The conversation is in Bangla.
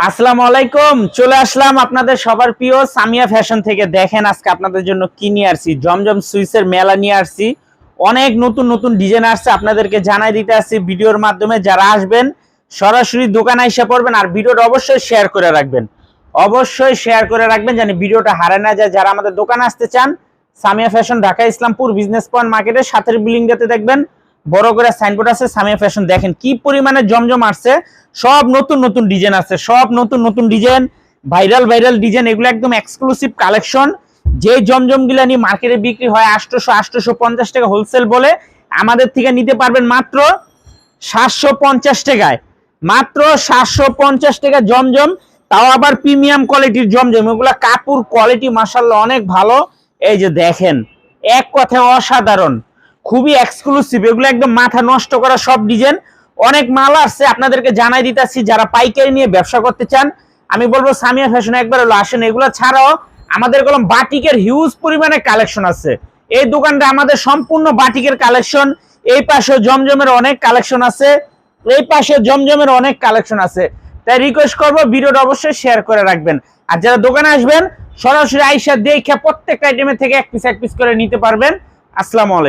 আসসালামু আলাইকুম। চলে আসলাম আপনাদের সবার প্রিয় সামিয়া ফ্যাশন থেকে। দেখেন আজকে আপনাদের জন্য কি নিয়ে আসছি, জমজম সুইসের মেলা নিয়ে আসছি। অনেক নতুন নতুন ডিজাইন আসছে, আপনাদেরকে জানাই দিতে আসছি ভিডিওর মাধ্যমে। যারা আসবেন সরাসরি দোকানে এসে পড়বেন, আর ভিডিওটা অবশ্যই শেয়ার করে রাখবেন, অবশ্যই শেয়ার করে রাখবেন যেন ভিডিওটা হারায় না যায়। যারা আমাদের দোকানে আসতে চান, Samia fashion, Dhaka Islampur business point মার্কেটের সাথের বিল্ডিংটাতে দেখবেন বড় করে সাইনবোর্ড আছে সামিয়া ফ্যাশন। দেখেন কি পরিমাণে জমজম আসছে, সব নতুন নতুন ডিজাইন আছে, সব নতুন নতুন ডিজাইন, ভাইরাল ভাইরাল ডিজাইন। এগুলো একদম এক্সক্লুসিভ কালেকশন। যে জমজম গুলা নিয়ে মার্কেটে বিক্রি হয় 850 টাকা হোলসেল বলে, আমাদের থেকে নিতে পারবেন মাত্র 750 টাকায়। মাত্র 750 টাকা জমজম, তাও আবার প্রিমিয়াম কোয়ালিটির জমজম। এগুলা কাপড় কোয়ালিটি মাশাআল্লাহ অনেক ভালো। এই যে দেখেন, এক কথায় অসাধারণ, খুবই এক্সক্লুসিভ। এগুলো একদম মাথা নষ্ট করা সব ডিজাইন। অনেক মাল আসছে, আপনাদেরকে জানাই দিতেছি। যারা পাইকারি নিয়ে ব্যবসা করতে চান, আমি বলবো সামিয়া ফ্যাশন একবার হলো আসেন। এগুলো ছাড়াও আমাদের কলম বাটিকের হিউজ পরিমাণে কালেকশন আছে। এই দোকানটা আমাদের সম্পূর্ণ বাটিকের কালেকশন। এই পাশে জমজমের অনেক কালেকশন আছে, এই পাশে জমজমের অনেক কালেকশন আছে। তাই রিকোয়েস্ট করবো ভিডিওটা অবশ্যই শেয়ার করে রাখবেন। আর যারা দোকানে আসবেন সরাসরি আইসা দেখে প্রত্যেকটা আইটেমের থেকে এক পিস করে নিতে পারবেন। আসসালামু আলাইকুম।